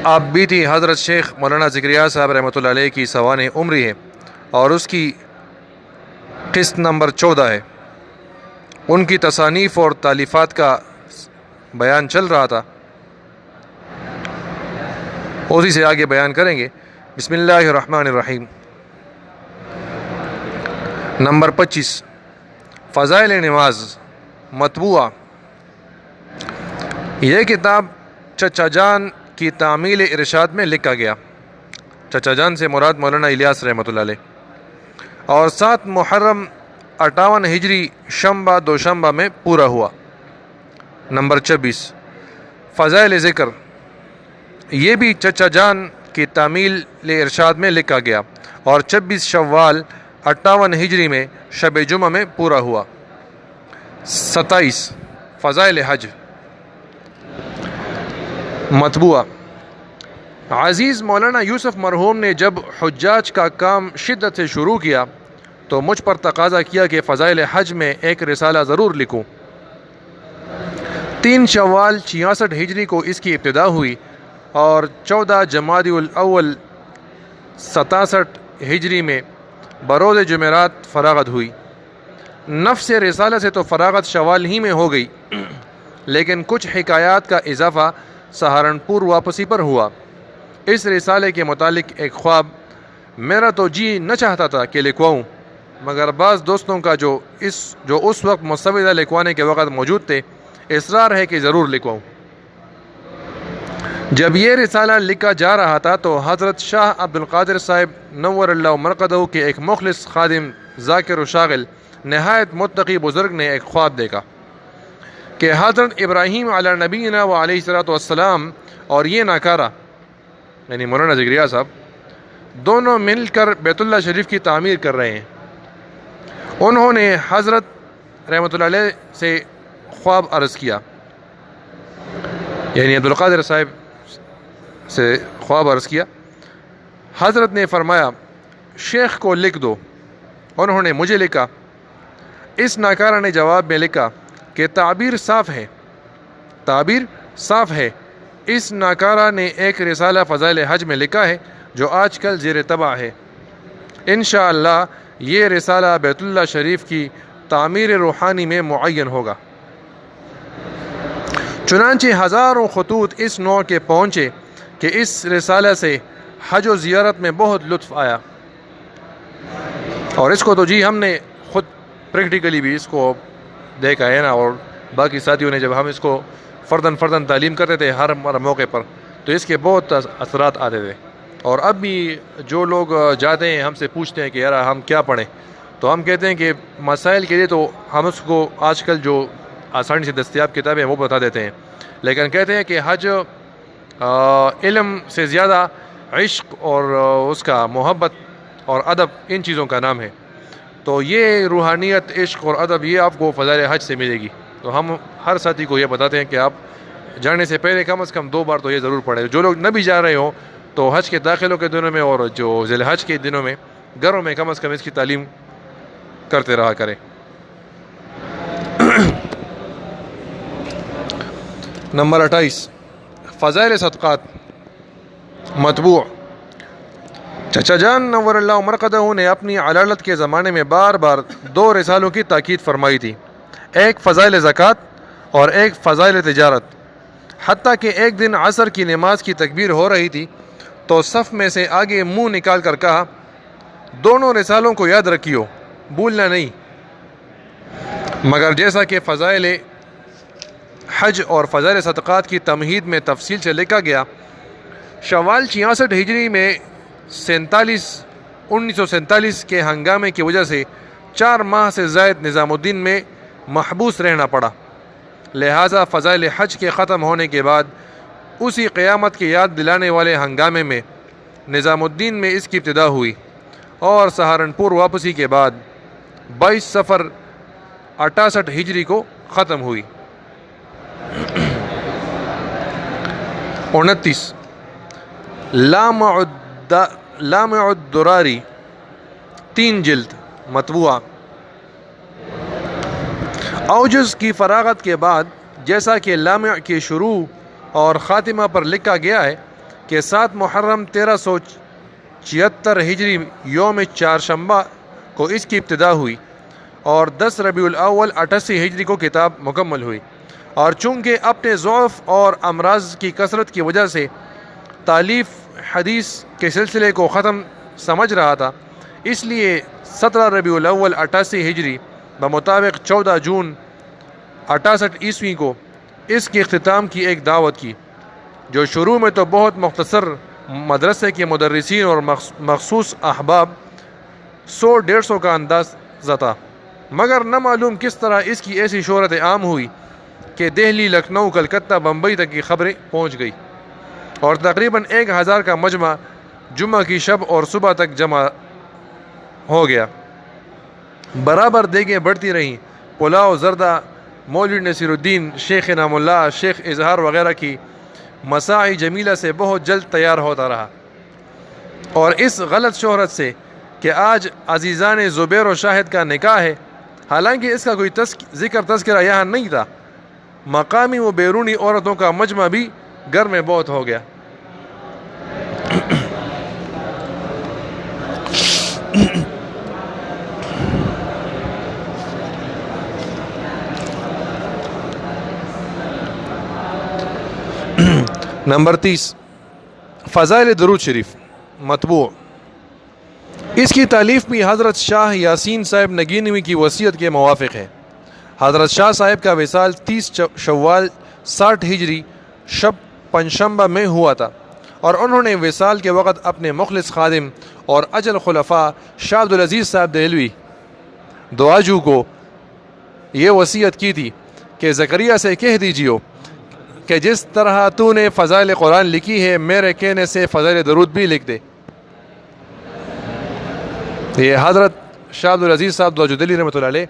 اب بھی تھی حضرت شیخ مولانا ذکریا صاحب رحمۃ اللہ علیہ کی سوانح عمری ہے اور اس کی قسط نمبر 14 ہے۔ ان کی تصانیف اور تالیفات کا بیان چل رہا تھا، اسی سے آگے بیان کریں گے۔ بسم اللہ الرحمن الرحیم۔ نمبر 25، فضائل نماز مطبوعہ۔ یہ کتاب چچا جان کی تعمیل ارشاد میں لکھا گیا۔ چچا جان سے مراد مولانا الیاس رحمۃ اللہ علیہ، اور 7 محرم 58 ہجری شنبہ دوشنبہ میں پورا ہوا۔ نمبر 26، فضائل ذکر۔ یہ بھی چچا جان کی تعمیل ارشاد میں لکھا گیا اور 26 شوال 58 ہجری میں شب جمعہ میں پورا ہوا۔ 27، فضائل حج مطبوعہ۔ عزیز مولانا یوسف مرحوم نے جب حجاج کا کام شدت سے شروع کیا تو مجھ پر تقاضا کیا کہ فضائل حج میں ایک رسالہ ضرور لکھوں۔ 3 شوال 66 ہجری کو اس کی ابتدا ہوئی اور 14 جمادی الاول 67 ہجری میں بروز جمعرات فراغت ہوئی۔ نفس رسالہ سے تو فراغت شوال ہی میں ہو گئی، لیکن کچھ حکایات کا اضافہ سہارنپور واپسی پر ہوا۔ اس رسالے کے متعلق ایک خواب میرا تو جی نہ چاہتا تھا کہ لکھواؤں، مگر بعض دوستوں کا جو اس وقت مسودہ لکھوانے کے وقت موجود تھے، اصرار ہے کہ ضرور لکھواؤں۔ جب یہ رسالہ لکھا جا رہا تھا تو حضرت شاہ عبد القادر صاحب نور اللہ مرقدہ کے ایک مخلص خادم ذاکر و شاغل نہایت متقی بزرگ نے ایک خواب دیکھا کہ حضرت ابراہیم علی نبینا و علیہ الصلوۃ والسلام اور یہ ناکارہ یعنی مولانا ذکریا صاحب دونوں مل کر بیت اللہ شریف کی تعمیر کر رہے ہیں۔ انہوں نے حضرت رحمۃ اللہ علیہ سے خواب عرض کیا، یعنی عبد القادر صاحب سے خواب عرض کیا۔ حضرت نے فرمایا شیخ کو لکھ دو۔ انہوں نے مجھے لکھا۔ اس ناکارہ نے جواب میں لکھا کہ تعبیر صاف ہے۔ اس ناکارہ نے ایک رسالہ فضائل حج میں لکھا ہے جو آج کل زیر طبع ہے۔ انشاءاللہ یہ رسالہ بیت اللہ شریف کی تعمیر روحانی میں معین ہوگا۔ چنانچہ ہزاروں خطوط اس نوع کے پہنچے کہ اس رسالہ سے حج و زیارت میں بہت لطف آیا، اور اس کو تو جی ہم نے خود پریکٹیکلی بھی اس کو دیکھا ہے نا، اور باقی ساتھیوں نے جب ہم اس کو فرداً تعلیم کرتے تھے ہر موقع پر تو اس کے بہت اثرات آتے تھے۔ اور اب بھی جو لوگ جاتے ہیں ہم سے پوچھتے ہیں کہ یار ہم کیا پڑھیں، تو ہم کہتے ہیں کہ مسائل کے لیے تو ہم اس کو آج کل جو آسانی سے دستیاب کتابیں ہیں وہ بتا دیتے ہیں، لیکن کہتے ہیں کہ حج علم سے زیادہ عشق اور اس کا محبت اور ادب ان چیزوں کا نام ہے، تو یہ روحانیت عشق اور ادب یہ آپ کو فضائل حج سے ملے گی۔ تو ہم ہر ساتھی کو یہ بتاتے ہیں کہ آپ جانے سے پہلے کم از کم 2 بار تو یہ ضرور پڑھیں۔ جو لوگ نہ بھی جا رہے ہوں تو حج کے داخلوں کے دنوں میں اور جو ذی الحج کے دنوں میں گھروں میں کم از کم اس کی تعلیم کرتے رہا کریں۔ نمبر 28، فضائل صدقات مطبوع۔ چچا جان نور اللہ مرقدہ نے اپنی علالت کے زمانے میں بار بار 2 رسالوں کی تاکید فرمائی تھی، ایک فضائل زکوٰۃ اور ایک فضائل تجارت۔ حتیٰ کہ ایک دن عصر کی نماز کی تکبیر ہو رہی تھی تو صف میں سے آگے منہ نکال کر کہا، دونوں رسالوں کو یاد رکھیو، بھولنا نہیں۔ مگر جیسا کہ فضائل حج اور فضائل صدقات کی تمہید میں تفصیل سے لکھا گیا، شوال 66 ہجری میں 1947 کے ہنگامے کی وجہ سے 4 ماہ سے زائد نظام الدین میں محبوس رہنا پڑا، لہٰذا فضائل حج کے ختم ہونے کے بعد اسی قیامت کی یاد دلانے والے ہنگامے میں نظام الدین میں اس کی ابتدا ہوئی اور سہارنپور واپسی کے بعد 22 صفر 68 ہجری کو ختم ہوئی۔ 29، لامع الدراری 3 جلد مطبوعہ۔ اوجز کی فراغت کے بعد جیسا کہ لامع کی شروع اور خاتمہ پر لکھا گیا ہے کہ 7 محرم 1376 ہجری یوم چہارشنبہ کو اس کی ابتدا ہوئی اور 10 ربیع الاول 88 ہجری کو کتاب مکمل ہوئی، اور چونکہ اپنے ضعف اور امراض کی کثرت کی وجہ سے تالیف حدیث کے سلسلے کو ختم سمجھ رہا تھا، اس لیے 17 ربیع الاول 88 ہجری بمطابق 14 جون 68 عیسوی کو اس کے اختتام کی ایک دعوت کی، جو شروع میں تو بہت مختصر مدرسے کے مدرسین اور مخصوص احباب 100-150 کا اندازہ تھا، مگر نہ معلوم کس طرح اس کی ایسی شہرت عام ہوئی کہ دہلی، لکھنؤ، کلکتہ، بمبئی تک کی خبریں پہنچ گئی، اور تقریباً 1000 کا مجمع جمعہ کی شب اور صبح تک جمع ہو گیا۔ برابر دیگیں بڑھتی رہیں، پلاؤ، زردہ، مولوی نصیر الدین، شیخ انعام اللہ، شیخ اظہار وغیرہ کی مساعی جمیلہ سے بہت جلد تیار ہوتا رہا، اور اس غلط شہرت سے کہ آج عزیزان زبیر و شاہد کا نکاح ہے، حالانکہ اس کا کوئی ذکر تذکرہ یہاں نہیں تھا، مقامی و بیرونی عورتوں کا مجمع بھی گھر میں بہت ہو گیا۔ نمبر 30، فضائل درود شریف مطبوع۔ اس کی تالیف بھی حضرت شاہ یاسین صاحب نگینوی کی وصیت کے موافق ہے۔ حضرت شاہ صاحب کا وصال 30 شوال 60 ہجری شب پنجشنبہ میں ہوا تھا، اور انہوں نے وصال کے وقت اپنے مخلص خادم اور اجل خلفاء شاہ عبدالعزیز صاحب دہلوی دعاجو کو یہ وصیت کی تھی کہ زکریا سے کہہ دیجیو کہ جس طرح تو نے فضائل قرآن لکھی ہے، میرے کہنے سے فضائل درود بھی لکھ دے۔ یہ حضرت شاہ عبدالعزیز صاحب دعاجو دہلوی رحمۃ اللہ علیہ،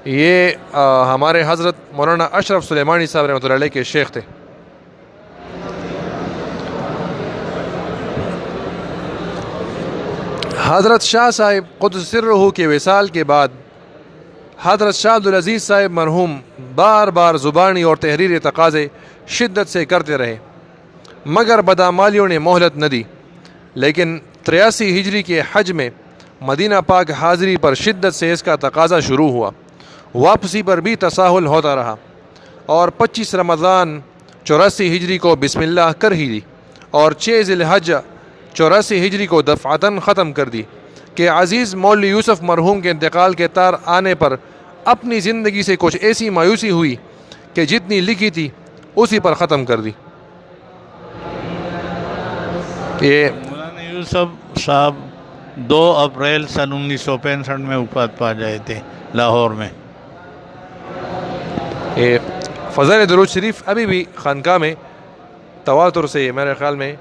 یہ ہمارے حضرت مولانا اشرف سلیمانی صاحب رحمۃ اللہ علیہ کے شیخ تھے۔ حضرت شاہ صاحب قدس سرہ کے وصال کے بعد حضرت شاہ عبدالعزیز صاحب مرحوم بار بار زبانی اور تحریری تقاضے شدت سے کرتے رہے، مگر بدعمالیوں نے مہلت نہ دی، لیکن 83 ہجری کے حج میں مدینہ پاک حاضری پر شدت سے اس کا تقاضا شروع ہوا، واپسی پر بھی تساہل ہوتا رہا، اور 25 رمضان 84 ہجری کو بسم اللہ کر ہی دی، اور 6 ذی الحج 84 ہجری کو دفعتاً ختم کر دی کہ عزیز مولوی یوسف مرحوم کے انتقال کے تار آنے پر اپنی زندگی سے کچھ ایسی مایوسی ہوئی کہ جتنی لکھی تھی اسی پر ختم کر دی۔ یہ مولانا یوسف صاحب 2 اپریل سن 1965 میں وفات پا گئے تھے لاہور میں۔ یہ فضائل درود شریف ابھی بھی خانقاہ میں تواتر سے میرے خیال میں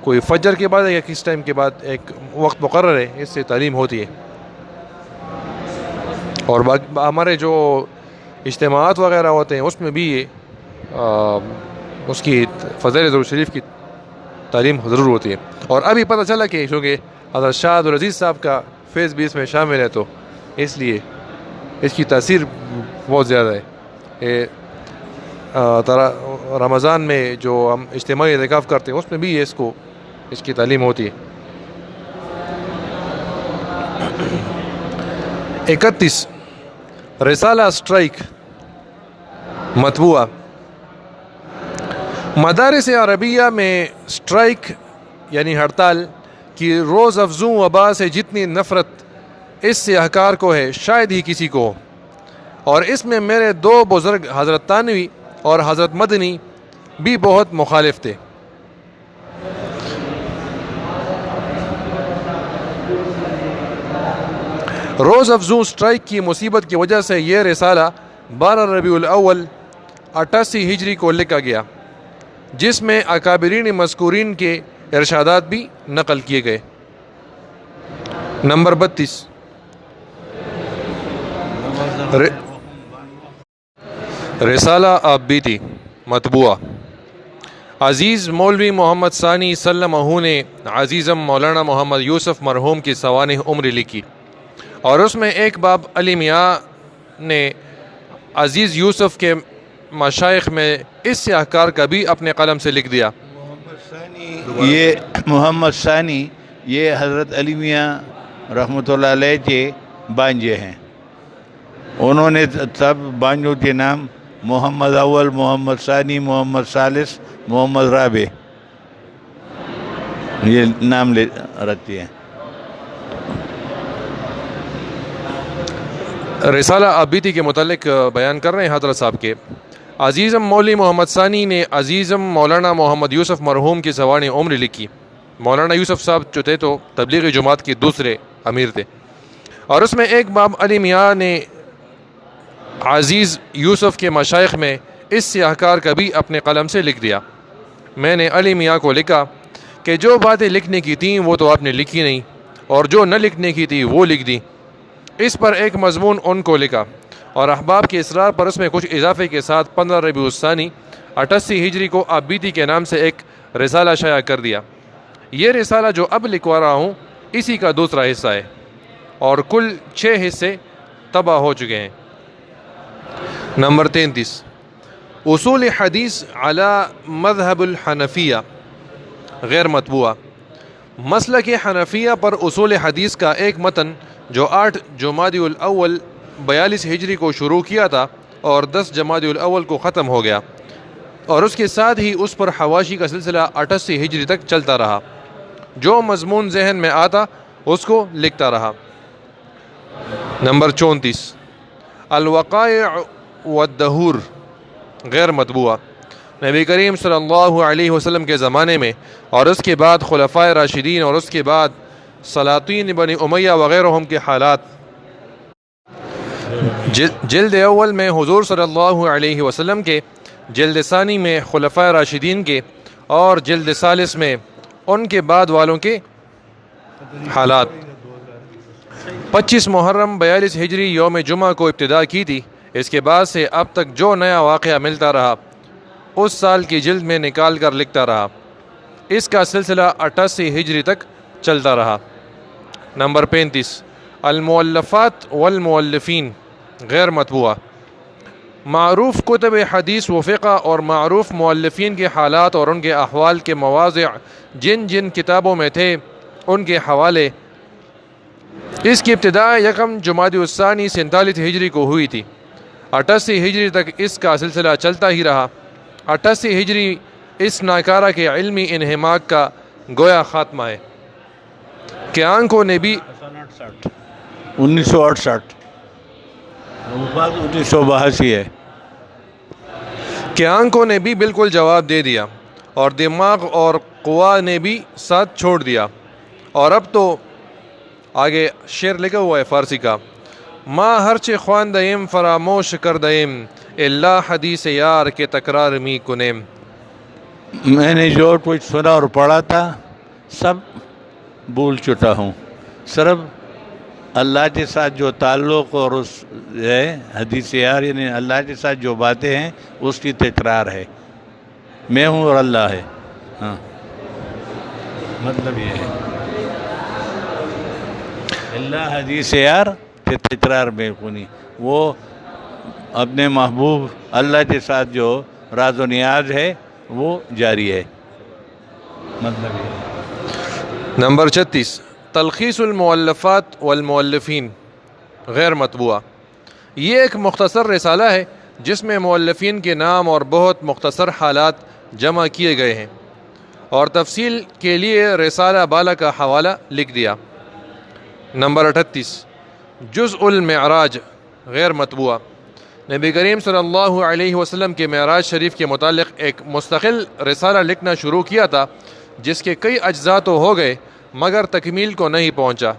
کوئی فجر کے بعد یا کس ٹائم کے بعد ایک وقت مقرر ہے، اس سے تعلیم ہوتی ہے، اور ہمارے جو اجتماعات وغیرہ ہوتے ہیں اس میں بھی یہ اس کی فضائل درود شریف کی تعلیم ضرور ہوتی ہے۔ اور ابھی پتہ چلا کہ چونکہ حضرت شاہ عبدالعزیز صاحب کا فیض بھی اس میں شامل ہے، تو اس لیے اس کی تاثیر بہت زیادہ ہے۔ رمضان میں جو ہم اجتماعی اعتکاف کرتے ہیں اس میں بھی اس کی تعلیم ہوتی ہے۔ 31 رسالہ اسٹرائک مطبوعہ۔ مدارس عربیہ میں اسٹرائک یعنی ہڑتال کی روز افزوں وبا سے جتنی نفرت اس سے احکار کو ہے شاید ہی کسی کو ہو، اور اس میں میرے 2 بزرگ حضرت تانوی اور حضرت مدنی بھی بہت مخالف تھے۔ روز افزوں اسٹرائک کی مصیبت کی وجہ سے یہ رسالہ 12 ربیع الاول 88 ہجری کو لکھا گیا، جس میں اکابرین مذکورین کے ارشادات بھی نقل کیے گئے۔ نمبر 32 رسالہ آپ بیتی مطبوعہ۔ عزیز مولوی محمد ثانی سلمہ نے عزیزم مولانا محمد یوسف مرحوم کی سوانح عمر لکھی، اور اس میں ایک باب علی میاں نے عزیز یوسف کے مشائخ میں اس سے احکار کا بھی اپنے قلم سے لکھ دیا۔ محمد ثانی یہ حضرت علی میاں رحمۃ اللہ علیہ کے بانجے ہیں. انہوں نے سب بانجوں کے نام محمد اول، محمد ثانی، محمد ثالث، محمد رابع یہ نام رکھتے ہیں. رسالہ عابدی کے متعلق بیان کر رہے ہیں حضرت صاحب کے. عزیزم مولوی محمد ثانی نے عزیزم مولانا محمد یوسف مرحوم کی سوانح عمر لکھی. مولانا یوسف صاحب جو تھے تو تبلیغی جماعت کے دوسرے امیر تھے، اور اس میں ایک باب علی میاں نے عزیز یوسف کے مشائخ میں اس سیاہکار کا بھی اپنے قلم سے لکھ دیا. میں نے علی میاں کو لکھا کہ جو باتیں لکھنے کی تھیں وہ تو آپ نے لکھی نہیں، اور جو نہ لکھنے کی تھی وہ لکھ دی. اس پر ایک مضمون ان کو لکھا، اور احباب کے اصرار پر اس میں کچھ اضافے کے ساتھ 15 ربیع الثانی 88 ہجری کو عابدی کے نام سے ایک رسالہ شائع کر دیا. یہ رسالہ جو اب لکھوا رہا ہوں اسی کا دوسرا حصہ ہے، اور کل 6 حصے طبع ہو چکے ہیں. نمبر 33، اصول حدیث علی مذہب الحنفیہ غیر مطبوعہ. مسلک حنفیہ پر اصول حدیث کا ایک متن جو 8 جمادی الاول 42 ہجری کو شروع کیا تھا اور 10 جمادی الاول کو ختم ہو گیا، اور اس کے ساتھ ہی اس پر حواشی کا سلسلہ 88 ہجری تک چلتا رہا. جو مضمون ذہن میں آتا اس کو لکھتا رہا. نمبر 34، الوقائع والدہور غیر مطبوعہ. نبی کریم صلی اللہ علیہ وسلم کے زمانے میں اور اس کے بعد خلفائے راشدین اور اس کے بعد سلاطین بنی امیہ وغیرہم کے حالات. جلد اول میں حضور صلی اللہ علیہ وسلم کے، جلد ثانی میں خلفائے راشدین کے، اور جلد ثالث میں ان کے بعد والوں کے حالات. 25 محرم 42 ہجری یوم جمعہ کو ابتدا کی تھی. اس کے بعد سے اب تک جو نیا واقعہ ملتا رہا اس سال کی جلد میں نکال کر لکھتا رہا. اس کا سلسلہ 88 ہجری تک چلتا رہا. نمبر 35، المؤلفات والمؤلفین غیر مطبوعہ. معروف کتب حدیث و فقہ اور معروف مؤلفین کے حالات اور ان کے احوال کے مواضع جن جن کتابوں میں تھے ان کے حوالے. اس کی ابتدا 1 جمادی الثانی 47 ہجری کو ہوئی تھی. 88 ہجری تک اس کا سلسلہ چلتا ہی رہا. 88 ہجری اس ناکارہ کے علمی انہماک کا گویا خاتمہ ہے کہ آنکھوں نے بھی 1968 1982 ہے کہ آنکھوں نے بھی بالکل جواب دے دیا اور دماغ اور قوا نے بھی ساتھ چھوڑ دیا. اور اب تو آگے شعر لکھا ہوا ہے فارسی کا، ما ہرچ خواندیم فراموش کردیم اللہ حدیث یار کے تکرار می کنیم. میں نے جو کچھ سنا اور پڑھا تھا سب بھول چکا ہوں، صرف اللہ کے ساتھ جو تعلق اور اس ہے حدیث یار یعنی اللہ کے ساتھ جو باتیں ہیں اس کی تکرار ہے. میں ہوں اور اللہ ہے. ہاں مطلب یہ ہے اللہ حدیث یار کے تکرار میں کنی. وہ اپنے محبوب اللہ کے ساتھ جو راز و نیاز ہے وہ جاری ہے. مطلب یہ ہے. نمبر 36، تلخیص المؤلفات والمؤلفین غیر مطبوعہ. یہ ایک مختصر رسالہ ہے جس میں مؤلفین کے نام اور بہت مختصر حالات جمع کیے گئے ہیں، اور تفصیل کے لیے رسالہ بالا کا حوالہ لکھ دیا. نمبر 38، جزء المعراج غیر مطبوعہ. نبی کریم صلی اللہ علیہ وسلم کے معراج شریف کے متعلق ایک مستقل رسالہ لکھنا شروع کیا تھا جس کے کئی اجزاء تو ہو گئے مگر تکمیل کو نہیں پہنچا.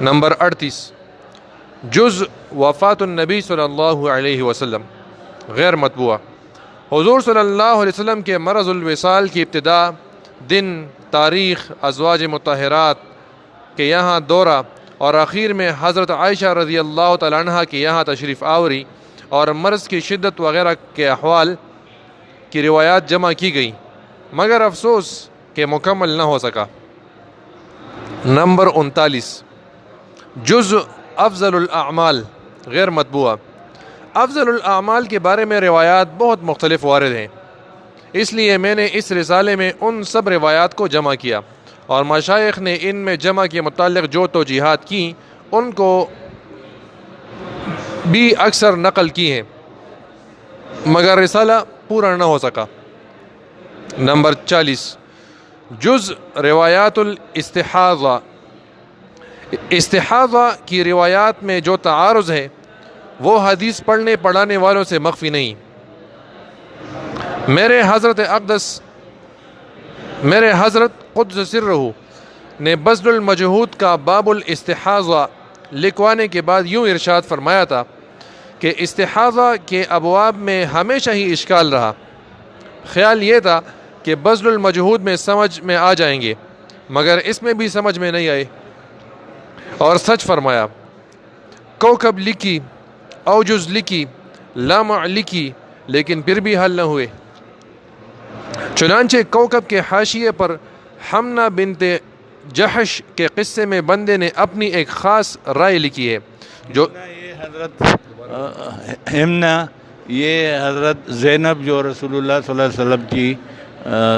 نمبر 38، جزء وفات النبی صلی اللہ علیہ وسلم غیر مطبوعہ. حضور صلی اللہ علیہ وسلم کے مرض الوصال کی ابتدا، دن، تاریخ، ازواج مطہرات کے یہاں دورہ، اور آخر میں حضرت عائشہ رضی اللہ تعالیٰ عنہ کے یہاں تشریف آوری اور مرض کی شدت وغیرہ کے احوال کی روایات جمع کی گئی، مگر افسوس کہ مکمل نہ ہو سکا. نمبر 39، جزء افضل الاعمال غیر مطبوعہ. افضل الاعمال کے بارے میں روایات بہت مختلف وارد ہیں. اس لیے میں نے اس رسالے میں ان سب روایات کو جمع کیا، اور مشائخ نے ان میں جمع کے متعلق جو توجیحات کی ان کو بھی اکثر نقل کی ہیں، مگر رسالہ پورا نہ ہو سکا۔ نمبر 40، جز روایات الاستحاضہ۔ استحاضہ کی روایات میں جو تعارض ہے وہ حدیث پڑھنے پڑھانے والوں سے مخفی نہیں۔ میرے حضرت قدس سرہ نے بذل المجہود کا باب الاستحاضہ لکھوانے کے بعد یوں ارشاد فرمایا تھا کہ استحاضہ کے ابواب میں ہمیشہ ہی اشکال رہا، خیال یہ تھا کہ بذل المجہود میں سمجھ میں آ جائیں گے، مگر اس میں بھی سمجھ میں نہیں آئے، اور سچ فرمایا۔ کوکب لکھی، اوجز لکھی، لامع لکھی، لیکن پھر بھی حل نہ ہوئے۔ چنانچہ کوکب کے حاشیے پر حمنہ بنت جحش کے قصے میں بندے نے اپنی ایک خاص رائے لکھی ہے جو یہ حضرت ہمنا، یہ حضرت زینب جو رسول اللہ صلی اللہ علیہ وسلم کی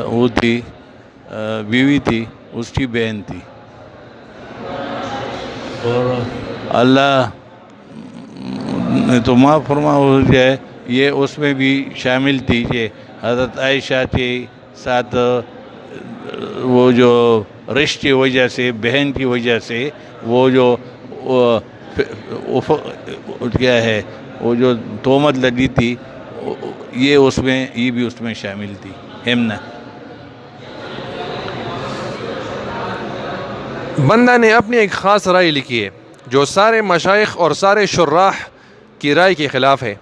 وہ تھی، بیوی تھی، اس کی بہن تھی، اور اللہ نے تو معاف فرما ہو جائے، یہ اس میں بھی شامل تھی کہ حضرت عائشہ کے ساتھ وہ جو رشتے کی وجہ سے، بہن کی وجہ سے وہ جو کیا ہے وہ جو تہمت لگی تھی، یہ بھی اس میں شامل تھی، ہمنا۔ بندہ نے اپنی ایک خاص رائے لکھی ہے جو سارے مشائخ اور سارے شراح کی رائے کے خلاف ہے۔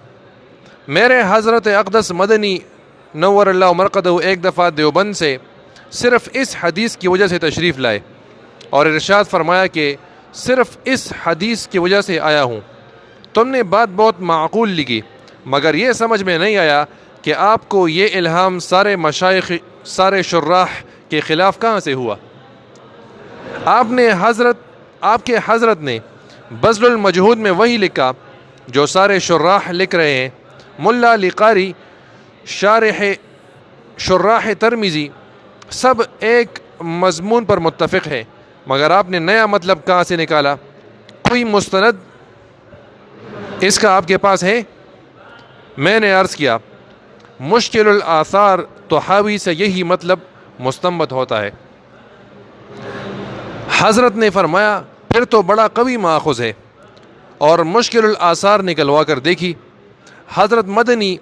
میرے حضرت اقدس مدنی نور اللہ مرقدہ ایک دفعہ دیوبند سے صرف اس حدیث کی وجہ سے تشریف لائے اور ارشاد فرمایا کہ صرف اس حدیث کی وجہ سے آیا ہوں۔ تم نے بات بہت معقول لکھی، مگر یہ سمجھ میں نہیں آیا کہ آپ کو یہ الہام سارے مشائخ، سارے شراح کے خلاف کہاں سے ہوا۔ آپ کے حضرت نے بذل المجہود میں وہی لکھا جو سارے شراح لکھ رہے ہیں۔ ملا علی قاری، شراح ترمذی، سب ایک مضمون پر متفق ہے، مگر آپ نے نیا مطلب کہاں سے نکالا؟ کوئی مستند اس کا آپ کے پاس ہے؟ میں نے عرض کیا، مشکل الآثار طحاوی سے یہی مطلب مستنبط ہوتا ہے۔ حضرت نے فرمایا، پھر تو بڑا قوی ماخذ ہے، اور مشکل الآثار نکلوا کر دیکھی۔ حضرت مدنی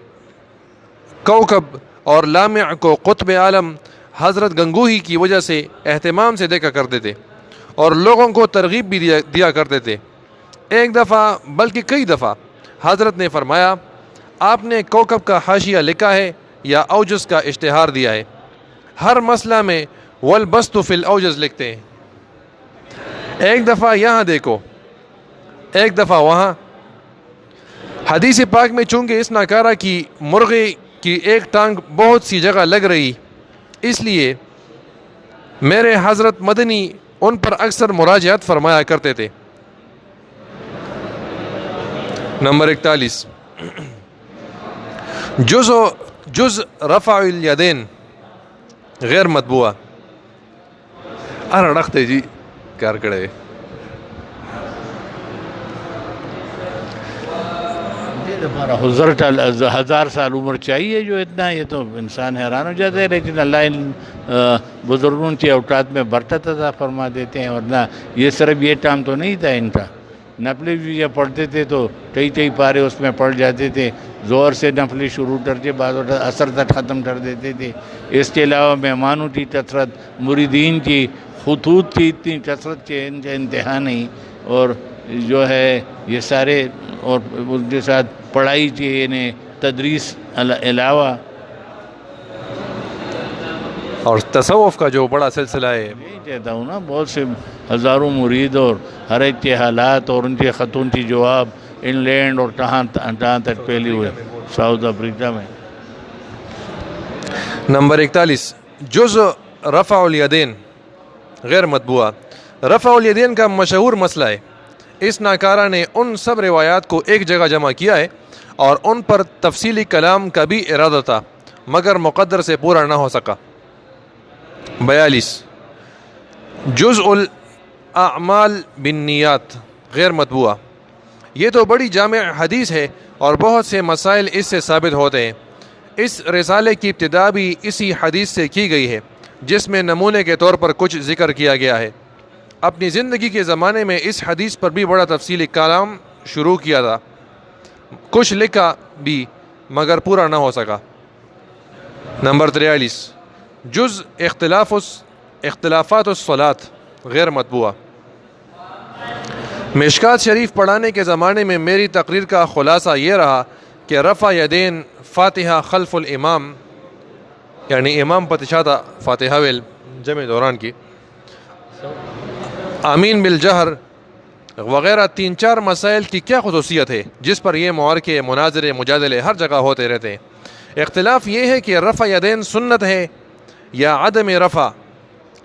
کوکب اور لامع کو قطب عالم حضرت گنگوہی کی وجہ سے اہتمام سے دیکھا کرتے تھے اور لوگوں کو ترغیب بھی دیا کرتے تھے۔ ایک دفعہ بلکہ کئی دفعہ حضرت نے فرمایا، آپ نے کوکب کا حاشیہ لکھا ہے یا اوجز کا اشتہار دیا ہے؟ ہر مسئلہ میں والبسط فی الاوجز لکھتے ہیں، ایک دفعہ یہاں دیکھو، ایک دفعہ وہاں۔ حدیث پاک میں چونکہ اس ناکارہ کی مرغی کی ایک ٹانگ بہت سی جگہ لگ رہی، اس لیے میرے حضرت مدنی ان پر اکثر مراجعت فرمایا کرتے تھے۔ نمبر 41، جز رفع الیدین غیر مطبوعہ۔ رکھتے جی کار کڑے ہمارا 1000 سال عمر چاہیے جو اتنا، یہ تو انسان حیران ہو جاتا ہے، لیکن اللہ ان بزرگوں کی اوقات میں برکت عطا فرما دیتے ہیں، ورنہ یہ صرف یہ ٹائم تو نہیں تھا ان کا۔ نفلی بھی جب پڑھتے تھے تو کئی پارے اس میں پڑھ جاتے تھے، زور سے نفلی شروع کر کے بعد اثر تک ختم کر دیتے تھے۔ اس کے علاوہ مہمانوں کی کثرت، مریدین کی، خطوط کی اتنی کثرت کے ان کا انتہا نہیں، اور جو ہے یہ سارے، اور ان کے ساتھ پڑھائی کی انہیں تدریس علاوہ، اور تصوف کا جو بڑا سلسلہ ہے۔ یہی کہتا ہوں نا، بہت سے ہزاروں مرید اور ہر ایک کے حالات اور ان کے خطوں کی جواب انگلینڈ اور کہاں تک پھیلی ہوئے، ساؤتھ افریقہ میں۔ نمبر 41، جز رفع الیدین غیر مطبوعہ۔ رفع الیدین کا مشہور مسئلہ ہے۔ اس ناکارہ نے ان سب روایات کو ایک جگہ جمع کیا ہے اور ان پر تفصیلی کلام کا بھی ارادہ تھا، مگر مقدر سے پورا نہ ہو سکا۔ 42 جزء الاعمال بالنیات غیر مطبوعہ، یہ تو بڑی جامع حدیث ہے اور بہت سے مسائل اس سے ثابت ہوتے ہیں۔ اس رسالے کی ابتدا بھی اسی حدیث سے کی گئی ہے جس میں نمونے کے طور پر کچھ ذکر کیا گیا ہے۔ اپنی زندگی کے زمانے میں اس حدیث پر بھی بڑا تفصیلی کلام شروع کیا تھا، کچھ لکھا بھی مگر پورا نہ ہو سکا۔ نمبر 43 جز اختلافات الصلاۃ غیر مطبوعہ، مشکات شریف پڑھانے کے زمانے میں میری تقریر کا خلاصہ یہ رہا کہ رفع یدین فاتحہ خلف الامام، یعنی امام پتشاتا فاتحہ ویل جمع دوران کی، آمین بالجہر وغیرہ 3-4 مسائل کی کیا خصوصیت ہے جس پر یہ معارکے، مناظرے، مجادلے ہر جگہ ہوتے رہتے ہیں۔ اختلاف یہ ہے کہ رفع یدین سنت ہے یا عدم رفع،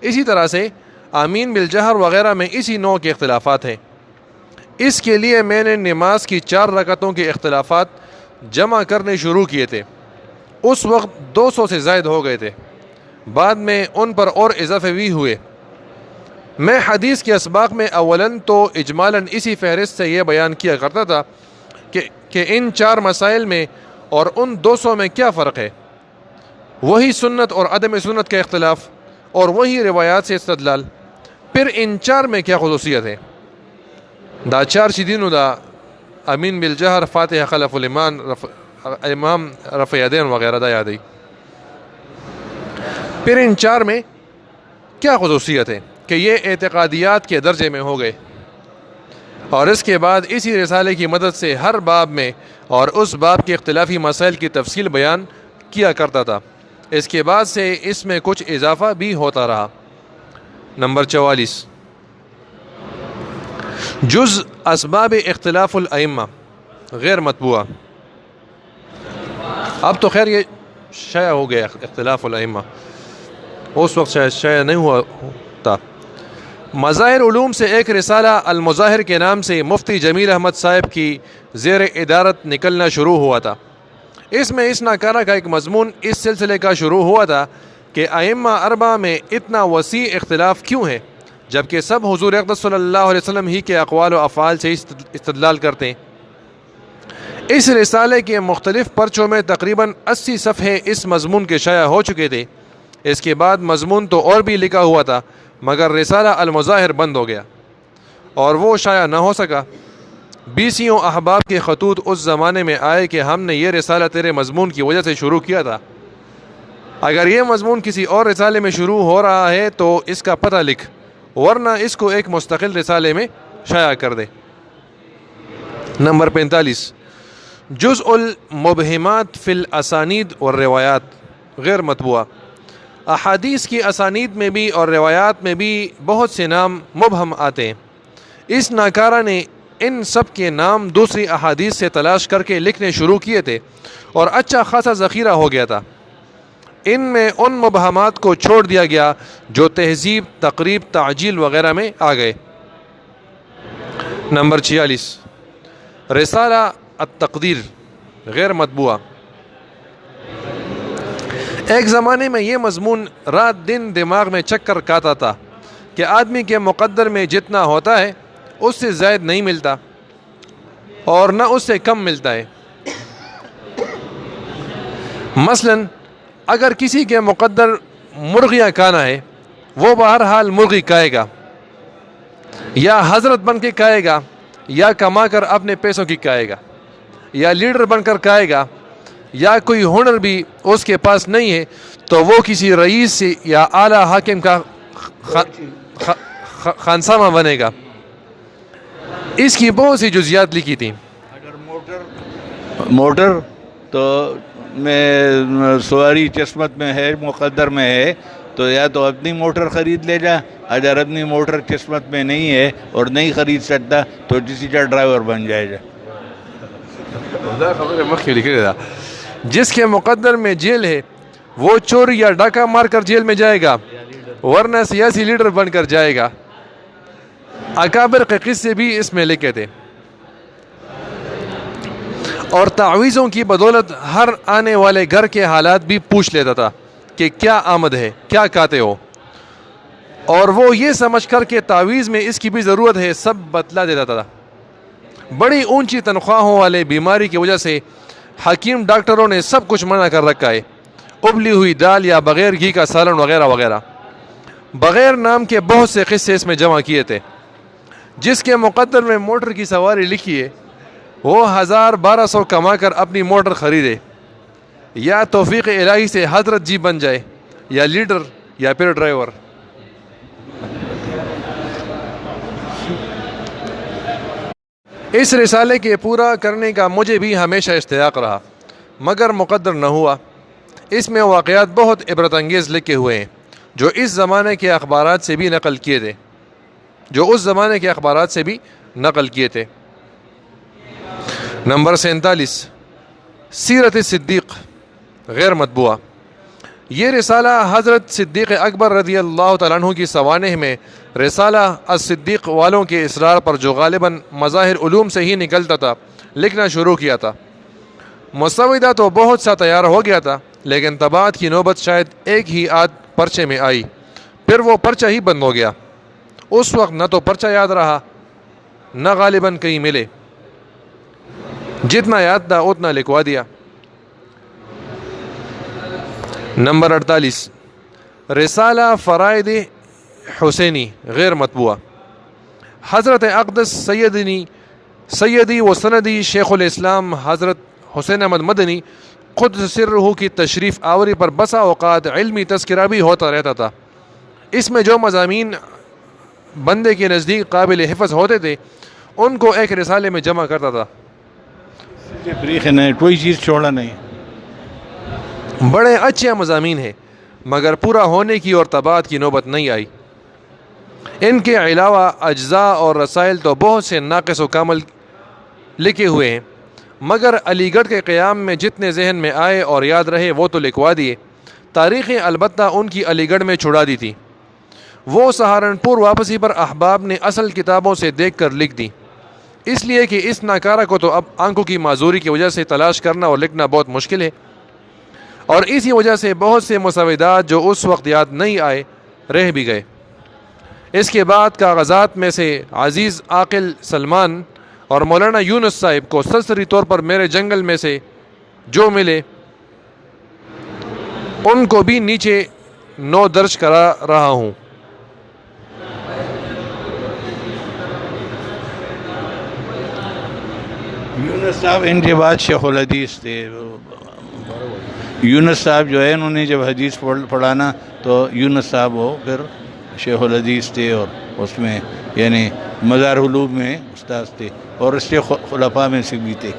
اسی طرح سے آمین بالجہر وغیرہ میں اسی نوع کے اختلافات ہیں۔ اس کے لیے میں نے نماز کی 4 رکعتوں کے اختلافات جمع کرنے شروع کیے تھے، اس وقت 200 سے زائد ہو گئے تھے، بعد میں ان پر اور اضافے بھی ہوئے۔ میں حدیث کے اسباق میں اولاً تو اجمالاً اسی فہرست سے یہ بیان کیا کرتا تھا کہ ان 4 مسائل میں اور ان 200 میں کیا فرق ہے، وہی سنت اور عدم سنت کا اختلاف اور وہی روایات سے استدلال، پھر ان 4 میں کیا خصوصیت ہے۔ دا 4 چیزیں دا امین بالجہر، فاتحہ خلف امام، رفع یدین وغیرہ دا یاد ہے۔ پھر ان 4 میں کیا خصوصیت ہے کہ یہ اعتقادیات کے درجے میں ہو گئے، اور اس کے بعد اسی رسالے کی مدد سے ہر باب میں اور اس باب کے اختلافی مسائل کی تفصیل بیان کیا کرتا تھا۔ اس کے بعد سے اس میں کچھ اضافہ بھی ہوتا رہا۔ نمبر 44 جز اسباب اختلاف الائمہ غیر مطبوعہ، اب تو خیر یہ شائع ہو گیا اختلاف الائمہ، اس وقت شائع نہیں ہوا تھا۔ مظاہر علوم سے ایک رسالہ المظاہر کے نام سے مفتی جمیل احمد صاحب کی زیر ادارت نکلنا شروع ہوا تھا۔ اس میں اس ناکارہ کا ایک مضمون اس سلسلے کا شروع ہوا تھا کہ ائمہ اربعہ میں اتنا وسیع اختلاف کیوں ہے جبکہ سب حضور اقدس صلی اللہ علیہ وسلم ہی کے اقوال و افعال سے استدلال کرتے ہیں۔ اس رسالے کے مختلف پرچوں میں تقریباً 80 صفحے اس مضمون کے شائع ہو چکے تھے۔ اس کے بعد مضمون تو اور بھی لکھا ہوا تھا مگر رسالہ المظاہر بند ہو گیا اور وہ شائع نہ ہو سکا۔ 20 احباب کے خطوط اس زمانے میں آئے کہ ہم نے یہ رسالہ تیرے مضمون کی وجہ سے شروع کیا تھا، اگر یہ مضمون کسی اور رسالے میں شروع ہو رہا ہے تو اس کا پتہ لکھ، ورنہ اس کو ایک مستقل رسالے میں شائع کر دے۔ نمبر 45 جزء المبہمات فی الاسانید والروایات غیر مطبوعہ، احادیث کی اسانید میں بھی اور روایات میں بھی بہت سے نام مبہم آتے ہیں۔ اس ناکارہ نے ان سب کے نام دوسری احادیث سے تلاش کر کے لکھنے شروع کیے تھے اور اچھا خاصا ذخیرہ ہو گیا تھا۔ ان میں ان مبہمات کو چھوڑ دیا گیا جو تہذیب، تقریب، تعجیل وغیرہ میں آ گئے۔ نمبر 46 رسالہ التقدیر غیر مطبوعہ، ایک زمانے میں یہ مضمون رات دن دماغ میں چکر کھاتا تھا کہ آدمی کے مقدر میں جتنا ہوتا ہے اس سے زائد نہیں ملتا اور نہ اس سے کم ملتا ہے۔ مثلا اگر کسی کے مقدر مرغیاں کھانا ہے، وہ بہرحال مرغی کھائے گا، یا حضرت بن کے کھائے گا، یا کما کر اپنے پیسوں کی کھائے گا، یا لیڈر بن کر کھائے گا، یا کوئی ہنر بھی اس کے پاس نہیں ہے تو وہ کسی رئیس سے یا اعلیٰ حاکم کا خانسامہ بنے گا۔ اس کی بہت سی جزیات لکھی تھیں۔ اگر موٹر تو میں سواری قسمت میں ہے، مقدر میں ہے تو یا تو اپنی موٹر خرید لے جا، اگر اپنی موٹر قسمت میں نہیں ہے اور نہیں خرید سکتا تو کسی کا ڈرائیور بن جائے جا۔ جس کے مقدر میں جیل ہے وہ چوری یا ڈاکہ مار کر جیل میں جائے گا، ورنہ سیاسی لیڈر بن کر جائے گا۔ اکابر کے قصے بھی اس میں لکھے تھے۔ اور تعویذوں کی بدولت ہر آنے والے گھر کے حالات بھی پوچھ لیتا تھا کہ کیا آمد ہے، کیا کہتے ہو، اور وہ یہ سمجھ کر کہ تعویذ میں اس کی بھی ضرورت ہے سب بتلا دیتا تھا۔ بڑی اونچی تنخواہوں والے بیماری کی وجہ سے حکیم ڈاکٹروں نے سب کچھ منع کر رکھا ہے، ابلی ہوئی دال یا بغیر گھی کا سالن وغیرہ وغیرہ۔ بغیر نام کے بہت سے قصے اس میں جمع کیے تھے۔ جس کے مقدر میں موٹر کی سواری لکھی ہے وہ 1200 کما کر اپنی موٹر خریدے، یا توفیق الہی سے حضرت جی بن جائے، یا لیڈر یا پھر ڈرائیور۔ اس رسالے کے پورا کرنے کا مجھے بھی ہمیشہ اشتیاق رہا، مگر مقدر نہ ہوا۔ اس میں واقعات بہت عبرت انگیز لکھے ہوئے ہیں جو اس زمانے کے اخبارات سے بھی نقل کیے تھے، نمبر 47 سیرت صدیق غیر مطبوعہ۔ یہ رسالہ حضرت صدیق اکبر رضی اللہ تعالیٰ عنہ کی سوانح میں رسالہ الصدیق والوں کے اصرار پر جو غالباً مظاہر علوم سے ہی نکلتا تھا لکھنا شروع کیا تھا۔ مسودہ تو بہت سا تیار ہو گیا تھا، لیکن طباعت کی نوبت شاید ایک ہی آدھ پرچے میں آئی، پھر وہ پرچہ ہی بند ہو گیا۔ اس وقت نہ تو پرچہ یاد رہا نہ غالباً کہیں ملے، جتنا یاد تھا اتنا لکھوا دیا۔ نمبر 48 رسالہ فرائد حسینی غیر مطبوعہ۔ حضرت اقدس سیدی و سندی شیخ الاسلام حضرت حسین احمد مدنی قدس سرہ کی تشریف آوری پر بسا اوقات علمی تذکرہ بھی ہوتا رہتا تھا۔ اس میں جو مضامین بندے کے نزدیک قابل حفظ ہوتے تھے ان کو ایک رسالے میں جمع کرتا تھا۔ کوئی چیز چھوڑا نہیں۔ بڑے اچھے مضامین ہیں مگر پورا ہونے کی اور طباعت کی نوبت نہیں آئی۔ ان کے علاوہ اجزاء اور رسائل تو بہت سے ناقص و کامل لکھے ہوئے ہیں، مگر علی گڑھ کے قیام میں جتنے ذہن میں آئے اور یاد رہے وہ تو لکھوا دیے۔ تاریخیں البتہ ان کی علی گڑھ میں چھڑا دی تھی، وہ سہارنپور واپسی پر احباب نے اصل کتابوں سے دیکھ کر لکھ دی، اس لیے کہ اس ناکارہ کو تو اب آنکھوں کی معذوری کی وجہ سے تلاش کرنا اور لکھنا بہت مشکل ہے، اور اسی وجہ سے بہت سے مسودات جو اس وقت یاد نہیں آئے رہ بھی گئے۔ اس کے بعد کاغذات میں سے عزیز عاقل سلمان اور مولانا یونس صاحب کو سرسری طور پر میرے جنگل میں سے جو ملے ان کو بھی نیچے نو درج کرا رہا ہوں۔ یونس صاحب ان کے بعد شیخ الحدیث تھے۔ یونس صاحب جو ہے انہوں نے جب حدیث پڑھانا تو یونس صاحب وہ پھر شیخ الحدیث تھے، اور اس میں یعنی مزار علوم میں استاد تھے، اور اس کے خلفاء میں سے بھی تھے۔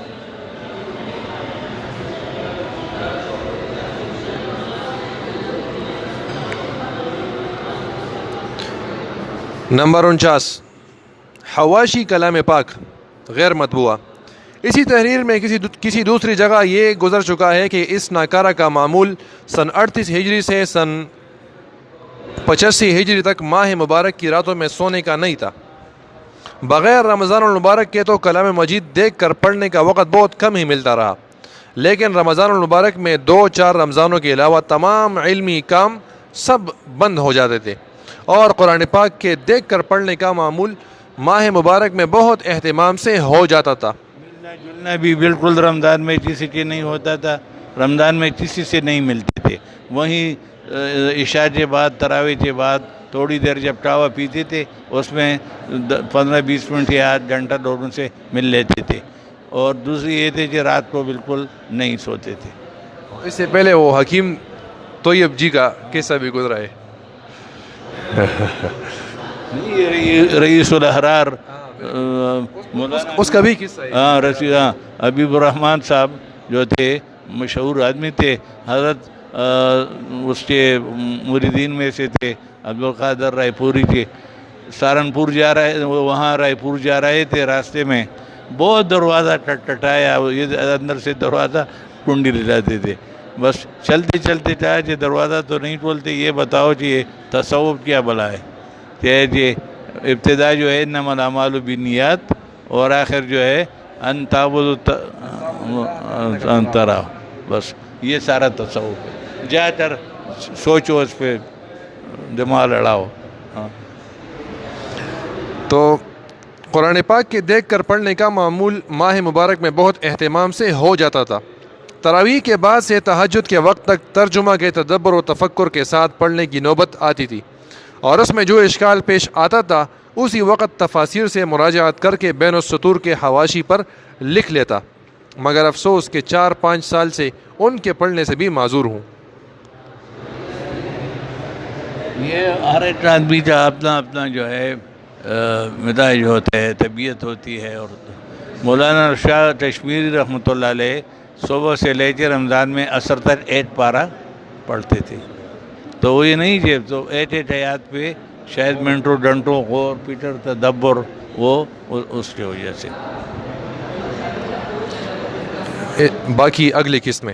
نمبر 49 حواشی کلام پاک غیر مطبوعہ۔ اسی تحریر میں کسی دوسری جگہ یہ گزر چکا ہے کہ اس ناکارہ کا معمول سن 38 ہجری سے سن 85 ہجری تک ماہ مبارک کی راتوں میں سونے کا نہیں تھا۔ بغیر رمضان المبارک کے تو کلام مجید دیکھ کر پڑھنے کا وقت بہت کم ہی ملتا رہا، لیکن رمضان المبارک میں 2-4 رمضانوں کے علاوہ تمام علمی کام سب بند ہو جاتے تھے، اور قرآن پاک کے دیکھ کر پڑھنے کا معمول ماہ مبارک میں بہت اہتمام سے ہو جاتا تھا۔ ملنا جلنا بھی بالکل رمضان میں کسی کے نہیں ہوتا تھا، رمضان میں کسی سے نہیں ملتے تھے۔ وہیں عشاء کے بعد تراویح کے بعد تھوڑی دیر جب کہوہ پیتے تھے اس میں 15-20 منٹ یا آدھ گھنٹہ لوگوں سے مل لیتے تھے، اور دوسری یہ تھی کہ رات کو بالکل نہیں سوتے تھے۔ اس سے پہلے وہ حکیم طیب جی کا قصہ بھی گزرا ہے۔ رئیس الاحرار اس کا بھی قصہ ہے۔ حبیب الرحمن صاحب جو تھے مشہور آدمی تھے، حضرت اس کے مریدین میں سے تھے عبدالقادر رائے پوری کے۔ سہارنپور جا رہے، وہاں رائے پور جا رہے تھے، راستے میں بہت دروازہ ٹٹایا، یہ اندر سے دروازہ کنڈی لگاتے تھے، بس چلتے چلتے چاہے کہ دروازہ تو نہیں کھولتے، یہ بتاؤ کہ یہ تصوف کیا بلا ہے؟ کہ ابتدا جو ہے انما الاعمال بالنیات، اور آخر جو ہے ان تعبد انترا بس یہ سارا تصوف ہے. جا کر سوچو اس پہ دماغ لڑاؤ. ہاں تو قرآن پاک کے دیکھ کر پڑھنے کا معمول ماہ مبارک میں بہت اہتمام سے ہو جاتا تھا. تراویح کے بعد سے تہجد کے وقت تک ترجمہ کے تدبر و تفکر کے ساتھ پڑھنے کی نوبت آتی تھی اور اس میں جو اشکال پیش آتا تھا اسی وقت تفاسیر سے مراجعات کر کے بین السطور کے حواشی پر لکھ لیتا. مگر افسوس کہ 4-5 سال سے ان کے پڑھنے سے بھی معذور ہوں. یہ ہر ایک آدمی کا اپنا اپنا جو ہے مزاج ہوتا ہے, طبیعت ہوتی ہے. اور مولانا شاہ کشمیری رحمۃ اللہ علیہ صبح سے لے کے رمضان میں عصر تک 8 پارہ پڑھتے تھے. تو وہ یہ نہیں کہ تو ایک آیات پہ شاید منٹوں گھنٹوں غور فکر تدبر وہ اس کی وجہ سے. باقی اگلی قسط میں.